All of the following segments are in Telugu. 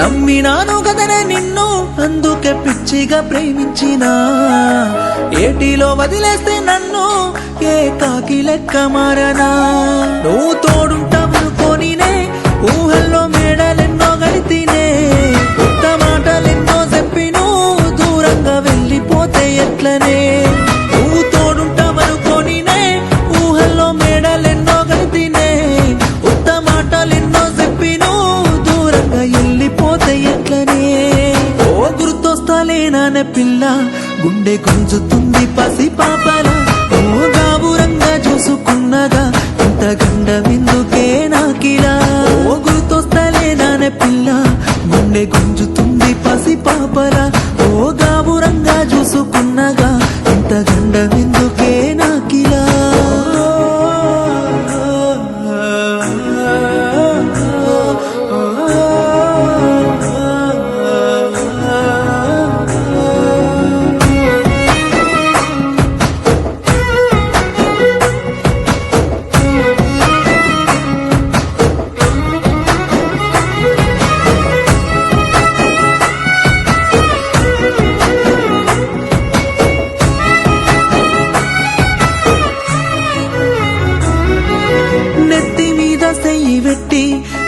నమ్మినాను కదనే నిన్ను అందుకే పిచ్చిగా ప్రేమించినా ఏటిలో వదిలేస్తే నన్ను ఏ కాకి లెక్క మారనా నువ్వు తోడుంటావనుకోనినే ఊహల్లో మేడలెన్నో గడితినే కొత్త మాటలెన్నో చెప్పి నువ్వు దూరంగా వెళ్ళిపోతే ఎట్లనే నువ్వు తోడుంటావనుకోనినే ఊహల్లో మేడలెన్నో గడితినే కొత్త మాటలెన్నో చెప్పి నువ్వు దూరంగా వెళ్ళిపోతే ఎట్లనే ఓ గుర్తొస్తాలేనానే పిల్ల గుండె గుంజుతుంది పసి పాపల ఓ గాబురంగా చూసుకున్నగా ఇంత గండమెందుకే నాకిలా ఓ గుర్తొస్తాలేనానే పిల్ల గుండె గుంజుతుంది పసి పాపల ఓ గాబురంగా చూసుకున్నగా ఇంత గండమెందుకే నాకిలా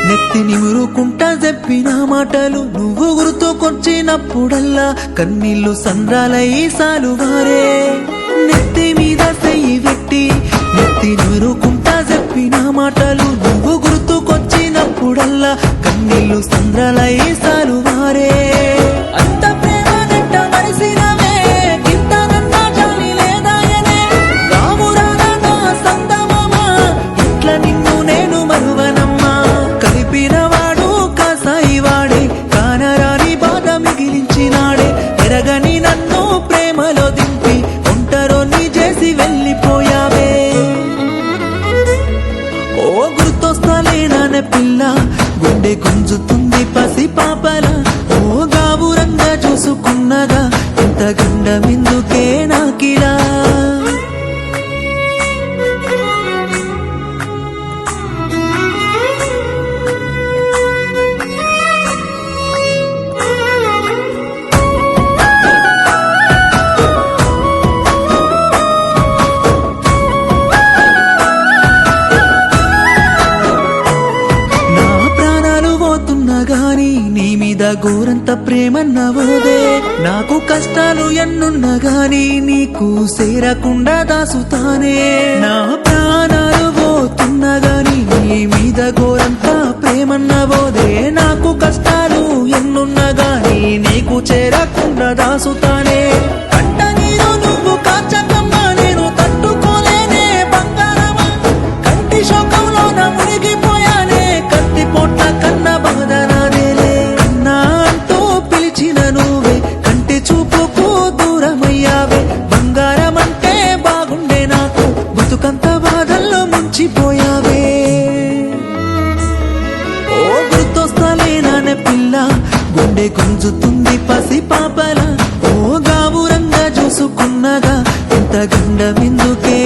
నెత్తి నిమురుకుంటా చెప్పిన మాటలు నువ్వు గుర్తుకొచ్చినప్పుడల్లా కన్నీళ్లు సంద్రాలై సాలువారే నెత్తి మీద చెయ్యి పెట్టి నెత్తి నిమురుకుంటా చెప్పిన మాటలు నువ్వు గుర్తుకొచ్చినప్పుడల్లా కన్నీళ్లు సంద్రాలై సాలువారే అంత ప్రేమ నెట్ట మరిసినవే కిందనన్నా జాలి లేదాయనే రామురాగా నా సందమామ ఇట్లా నిన్ను నేను మరువనమ్మా కలిపినవాడు కాసాయి వాడే కానరాని బాధ మిగిలించినాడే ఎరగని నన్ను ప్రేమలో దింపి ఒంటరోని చేసి వెళ్ళిపోయావే ఓ గుర్తొస్తాలేనానే పిల్ల గుండె గుంజుతుంది పసి పాపల ఓ గాబురంగా చూసుకున్నగా ఇంత గండమెందుకే నాకిలా గాని నీ మీద గోరంత ప్రేమన్నవోదే నాకు కష్టాలు ఎన్నున్నా గాని నీకు సేరకుండా దాసుతానే నా ప్రాణాలు పోతున్నా గాని నీ మీద గోరంత ప్రేమన్నవోదే నాకు కష్టాలు ఎన్నున్నా గాని నీకు చేరకుండా దాసుతానే కంట నీరు నువ్వు కాచకమ్మా నేను తట్టుకోలేనే బంగారమా కంటి శోకంలో నా మునిగిపోయానే కత్తి పొట్ట కన్న బాధన బతుకంత బాధల్లో ముంచిపోయావే ఓ గుర్తొస్తాలేనానే పిల్ల గుండె గుంజుతుంది పసి పాపల ఓ గాబురంగా చూసుకున్నగా ఇంత గండమెందుకే